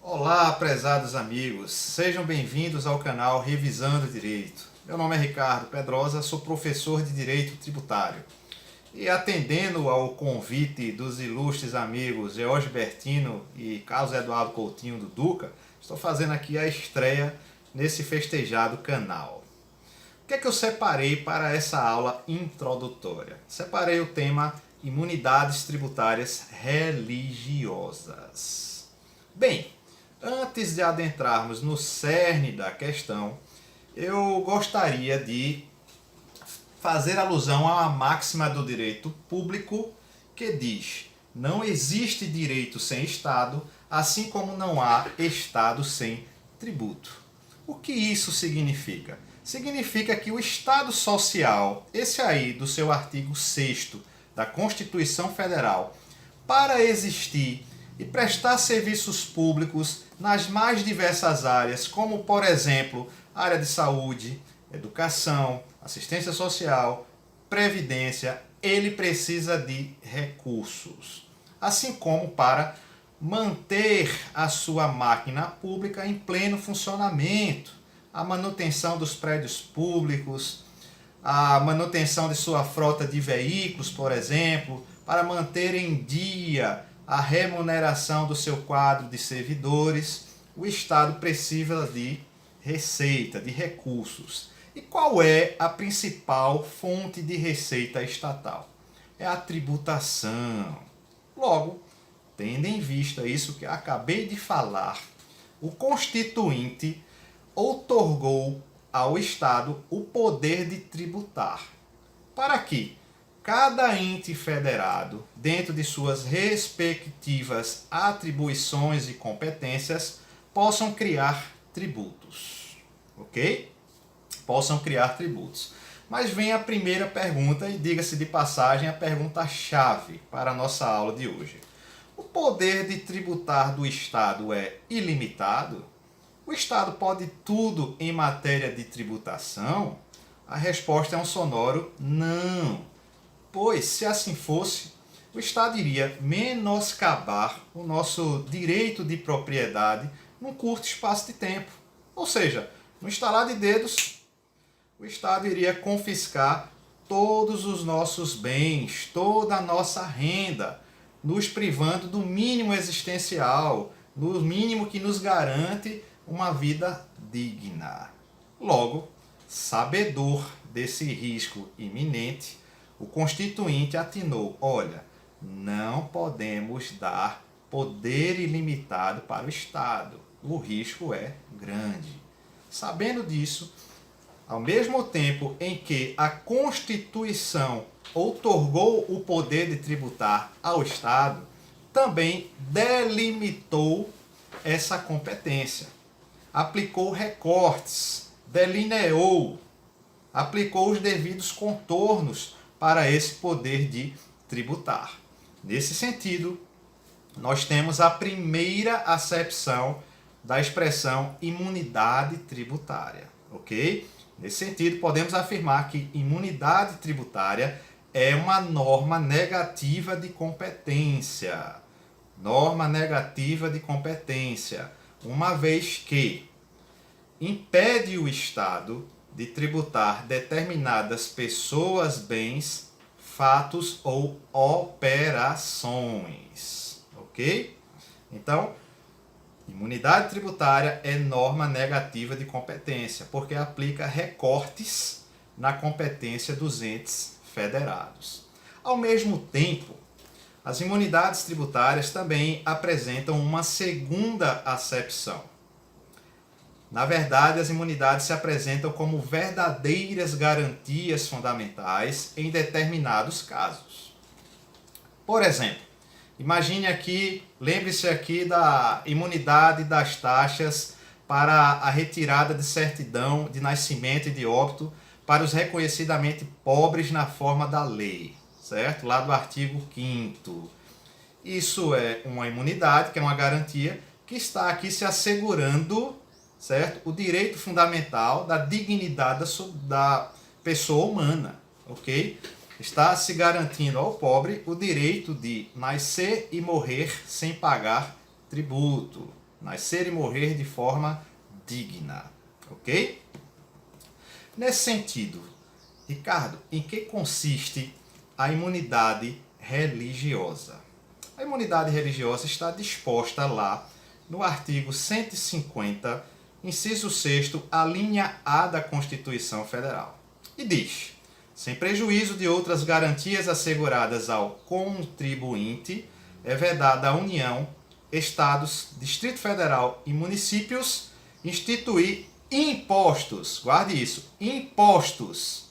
Olá, prezados amigos, sejam bem-vindos ao canal Revisando Direito. Meu nome é Ricardo Pedrosa, sou professor de Direito Tributário. E atendendo ao convite dos ilustres amigos George Bertino e Carlos Eduardo Coutinho do Duca, estou fazendo aqui a estreia nesse festejado canal. O que é que eu separei para essa aula introdutória? Separei o tema Imunidades Tributárias Religiosas. Bem, antes de adentrarmos no cerne da questão, eu gostaria de fazer alusão a uma máxima do direito público que diz: não existe direito sem Estado, assim como não há Estado sem tributo. O que isso significa? Significa que o Estado Social, esse aí do seu artigo 6º da Constituição Federal, para existir e prestar serviços públicos nas mais diversas áreas, como, por exemplo, área de saúde, educação, assistência social, previdência, ele precisa de recursos. Assim como para manter a sua máquina pública em pleno funcionamento, a manutenção dos prédios públicos, a manutenção de sua frota de veículos, por exemplo, para manter em dia a remuneração do seu quadro de servidores, o Estado precisa de receita, de recursos. E qual é a principal fonte de receita estatal? É a tributação. Logo, tendo em vista isso que acabei de falar, o Constituinte outorgou ao Estado o poder de tributar, para que cada ente federado, dentro de suas respectivas atribuições e competências, possam criar tributos, ok? Possam criar tributos. Mas vem a primeira pergunta, e diga-se de passagem, a pergunta-chave para a nossa aula de hoje. O poder de tributar do Estado é ilimitado? O Estado pode tudo em matéria de tributação? A resposta é um sonoro não. Pois, se assim fosse, o Estado iria menoscabar o nosso direito de propriedade num curto espaço de tempo. Ou seja, no estalar de dedos, o Estado iria confiscar todos os nossos bens, toda a nossa renda, nos privando do mínimo existencial, do mínimo que nos garante uma vida digna. Logo, sabedor desse risco iminente, o Constituinte atinou: olha, não podemos dar poder ilimitado para o Estado. O risco é grande. Sabendo disso, ao mesmo tempo em que a Constituição outorgou o poder de tributar ao Estado, também delimitou essa competência. Aplicou recortes, delineou, aplicou os devidos contornos para esse poder de tributar. Nesse sentido, nós temos a primeira acepção da expressão imunidade tributária, ok? Nesse sentido, podemos afirmar que imunidade tributária é uma norma negativa de competência. Norma negativa de competência, uma vez que impede o Estado de tributar determinadas pessoas, bens, fatos ou operações, ok? Então, imunidade tributária é norma negativa de competência, porque aplica recortes na competência dos entes federados. Ao mesmo tempo, as imunidades tributárias também apresentam uma segunda acepção. Na verdade, as imunidades se apresentam como verdadeiras garantias fundamentais em determinados casos. Por exemplo, imagine aqui, lembre-se aqui da imunidade das taxas para a retirada de certidão de nascimento e de óbito para os reconhecidamente pobres na forma da lei, certo? Lá do artigo 5º. Isso é uma imunidade, que é uma garantia, que está aqui se assegurando, certo? O direito fundamental da dignidade da pessoa humana, ok? Está se garantindo ao pobre o direito de nascer e morrer sem pagar tributo. Nascer e morrer de forma digna. Ok? Nesse sentido, Ricardo, em que consiste a imunidade religiosa? A imunidade religiosa está disposta lá no artigo 150, inciso 6º, a linha A da Constituição Federal. E diz: sem prejuízo de outras garantias asseguradas ao contribuinte, é vedada à União, Estados, Distrito Federal e municípios instituir impostos, guarde isso, impostos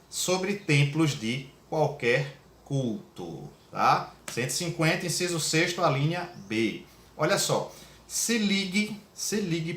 sobre templos de qualquer culto, tá? 150, inciso 6º, a linha B. Olha só, se ligue,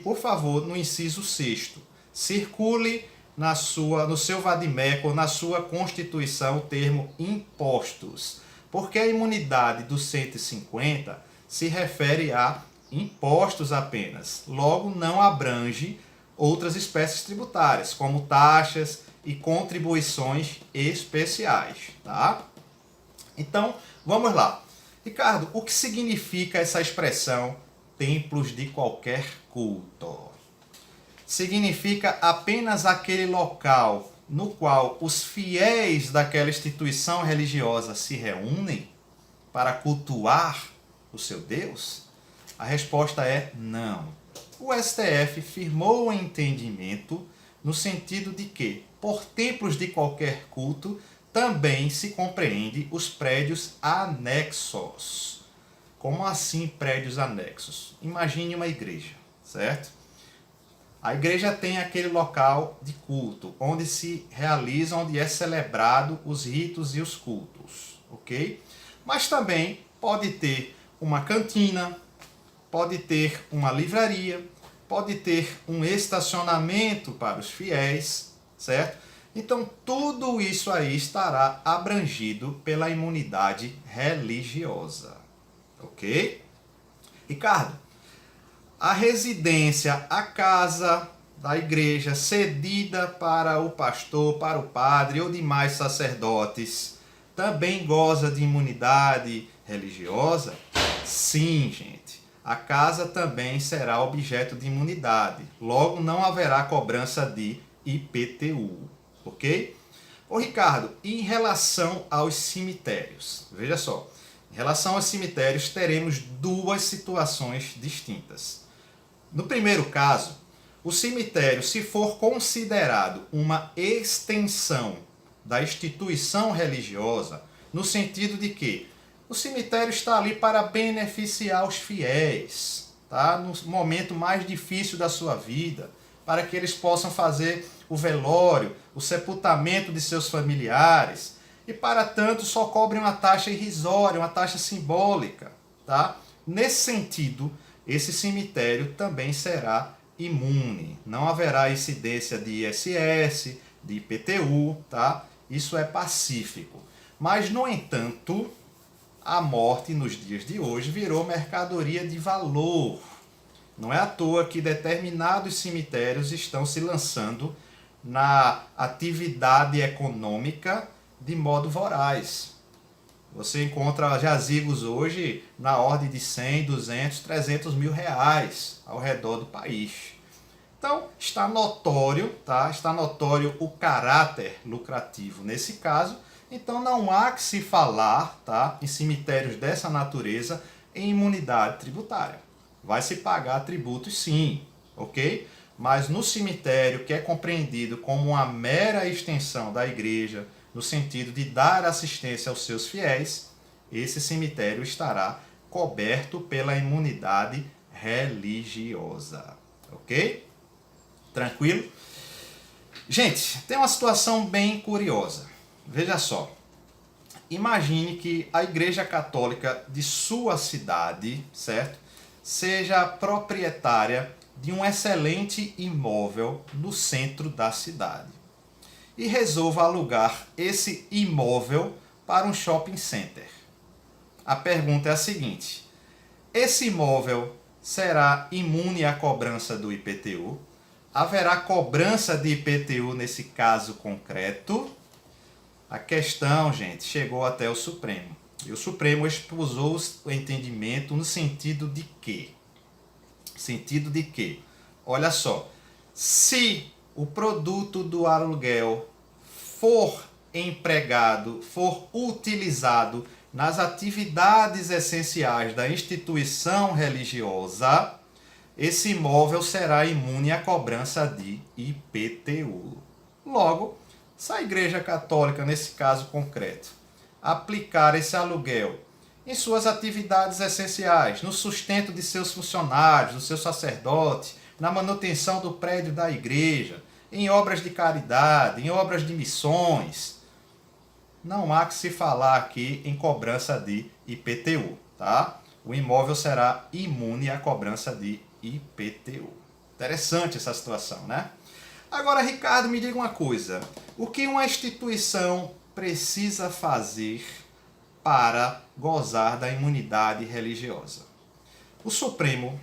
por favor, no inciso 6º. Circule no seu vadimeco, na sua Constituição, o termo impostos. Porque a imunidade do 150 se refere a impostos apenas. Logo, não abrange outras espécies tributárias, como taxas e contribuições especiais, tá? Então, vamos lá. Ricardo, o que significa essa expressão templos de qualquer culto? Significa apenas aquele local no qual os fiéis daquela instituição religiosa se reúnem para cultuar o seu Deus? A resposta é não. O STF firmou o entendimento no sentido de que, por templos de qualquer culto, também se compreende os prédios anexos. Como assim prédios anexos? Imagine uma igreja, certo? A igreja tem aquele local de culto, onde se realiza, onde é celebrado os ritos e os cultos, ok? Mas também pode ter uma cantina, pode ter uma livraria, pode ter um estacionamento para os fiéis, certo? Então, tudo isso aí estará abrangido pela imunidade religiosa, ok? Ricardo, a residência, a casa da igreja cedida para o pastor, para o padre ou demais sacerdotes, também goza de imunidade religiosa? Sim, gente. A casa também será objeto de imunidade. Logo, não haverá cobrança de IPTU. Ok? Ô Ricardo, e em relação aos cemitérios? Veja só, em relação aos cemitérios teremos duas situações distintas. No primeiro caso, o cemitério, se for considerado uma extensão da instituição religiosa, no sentido de que o cemitério está ali para beneficiar os fiéis, tá? No momento mais difícil da sua vida, para que eles possam fazer o velório, o sepultamento de seus familiares, e para tanto só cobrem uma taxa irrisória, uma taxa simbólica, tá? Nesse sentido, esse cemitério também será imune. Não haverá incidência de ISS, de IPTU, tá? Isso é pacífico. Mas, no entanto, a morte nos dias de hoje virou mercadoria de valor. Não é à toa que determinados cemitérios estão se lançando na atividade econômica de modo voraz. Você encontra jazigos hoje na ordem de 100, 200, 300 mil reais ao redor do país. Então, está notório, tá? Está notório o caráter lucrativo nesse caso. Então, não há que se falar, tá? Em cemitérios dessa natureza em imunidade tributária. Vai se pagar tributos sim, ok? Mas no cemitério, que é compreendido como uma mera extensão da igreja, no sentido de dar assistência aos seus fiéis, esse cemitério estará coberto pela imunidade religiosa, ok? Tranquilo? Gente, tem uma situação bem curiosa. Veja só. Imagine que a Igreja Católica de sua cidade, certo? Seja proprietária de um excelente imóvel no centro da cidade e resolva alugar esse imóvel para um shopping center. A pergunta é a seguinte: esse imóvel será imune à cobrança do IPTU? Haverá cobrança de IPTU nesse caso concreto? A questão, gente, chegou até o Supremo. E o Supremo expusou o entendimento no sentido de que, Sentido de que, olha só, se o produto do aluguel for empregado, for utilizado nas atividades essenciais da instituição religiosa, esse imóvel será imune à cobrança de IPTU. Logo, se a Igreja Católica, nesse caso concreto, aplicar esse aluguel em suas atividades essenciais, no sustento de seus funcionários, do seu sacerdote, na manutenção do prédio da igreja, em obras de caridade, em obras de missões, não há que se falar aqui em cobrança de IPTU, tá? O imóvel será imune à cobrança de IPTU. Interessante essa situação, né? Agora, Ricardo, me diga uma coisa. O que uma instituição precisa fazer para gozar da imunidade religiosa? O Supremo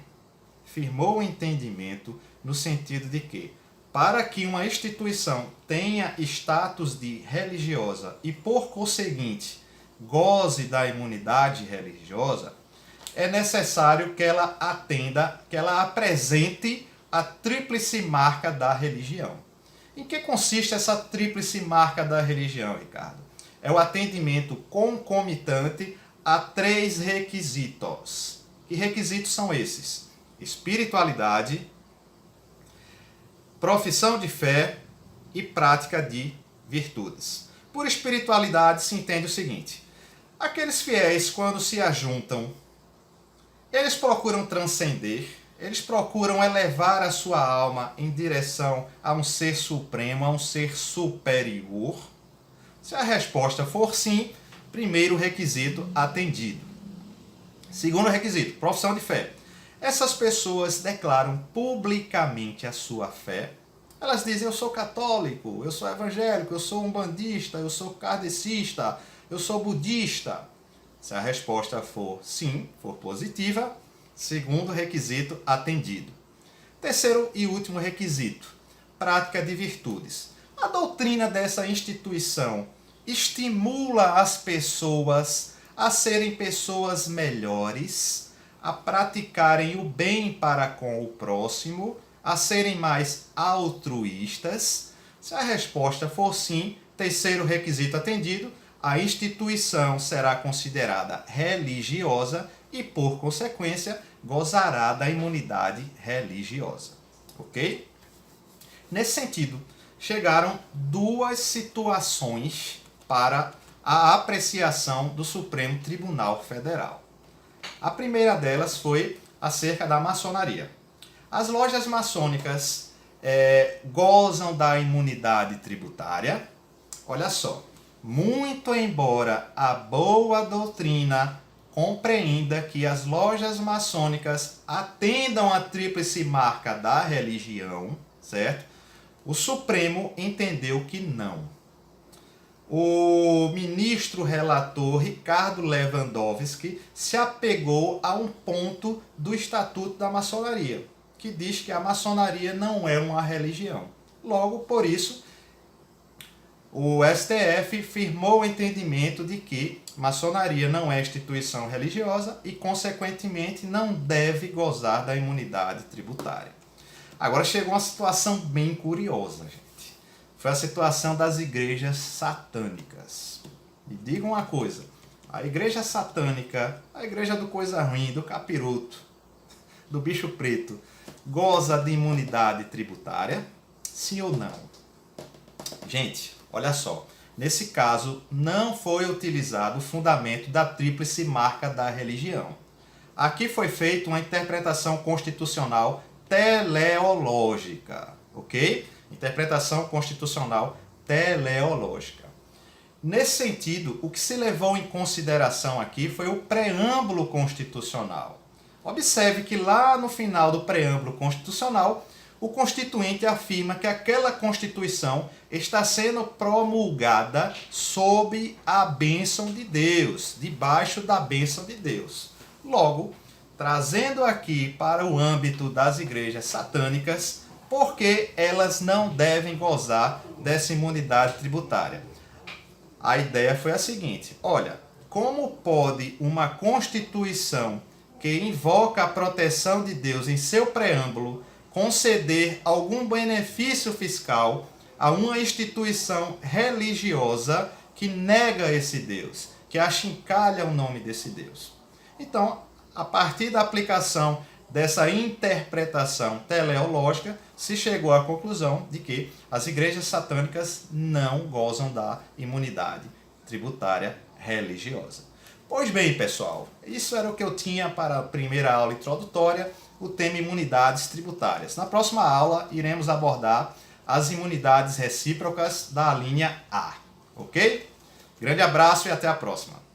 firmou o entendimento no sentido de que, para que uma instituição tenha status de religiosa e, por conseguinte, goze da imunidade religiosa, é necessário que ela atenda, que ela apresente a tríplice marca da religião. Em que consiste essa tríplice marca da religião, Ricardo? É o atendimento concomitante a 3 requisitos. Que requisitos são esses? Espiritualidade, profissão de fé e prática de virtudes. Por espiritualidade se entende o seguinte: aqueles fiéis, quando se ajuntam, eles procuram transcender, eles procuram elevar a sua alma em direção a um ser supremo, a um ser superior. Se a resposta for sim, primeiro requisito atendido. Segundo requisito, profissão de fé. Essas pessoas declaram publicamente a sua fé. Elas dizem: eu sou católico, eu sou evangélico, eu sou umbandista, eu sou kardecista, eu sou budista. Se a resposta for sim, for positiva, segundo requisito atendido. Terceiro e último requisito, prática de virtudes. A doutrina dessa instituição estimula as pessoas a serem pessoas melhores, a praticarem o bem para com o próximo, a serem mais altruístas. Se a resposta for sim, terceiro requisito atendido, a instituição será considerada religiosa e, por consequência, gozará da imunidade religiosa. Ok? Nesse sentido, chegaram 2 situações para a apreciação do Supremo Tribunal Federal. A primeira delas foi acerca da maçonaria. As lojas maçônicas gozam da imunidade tributária. Olha só, muito embora a boa doutrina compreenda que as lojas maçônicas atendam a tríplice marca da religião, certo? O Supremo entendeu que não. O ministro relator Ricardo Lewandowski se apegou a um ponto do Estatuto da Maçonaria, que diz que a maçonaria não é uma religião. Logo, por isso, o STF firmou o entendimento de que maçonaria não é instituição religiosa e, consequentemente, não deve gozar da imunidade tributária. Agora chegou uma situação bem curiosa, gente. Foi a situação das igrejas satânicas. Me diga uma coisa: a igreja satânica, a igreja do coisa ruim, do capiroto, do bicho preto, goza de imunidade tributária? Sim ou não? Gente, olha só. Nesse caso, não foi utilizado o fundamento da tríplice marca da religião. Aqui foi feita uma interpretação constitucional teleológica, ok? Interpretação constitucional teleológica. Nesse sentido, o que se levou em consideração aqui foi o preâmbulo constitucional. Observe que lá no final do preâmbulo constitucional, o Constituinte afirma que aquela Constituição está sendo promulgada sob a bênção de Deus, debaixo da bênção de Deus. Logo, trazendo aqui para o âmbito das igrejas satânicas, porque elas não devem gozar dessa imunidade tributária. A ideia foi a seguinte: olha, como pode uma Constituição porque invoca a proteção de Deus em seu preâmbulo, conceder algum benefício fiscal a uma instituição religiosa que nega esse Deus, que achincalha o nome desse Deus. Então, a partir da aplicação dessa interpretação teleológica, se chegou à conclusão de que as igrejas satânicas não gozam da imunidade tributária religiosa. Pois bem, pessoal, isso era o que eu tinha para a primeira aula introdutória, o tema imunidades tributárias. Na próxima aula, iremos abordar as imunidades recíprocas da linha A, ok? Grande abraço e até a próxima.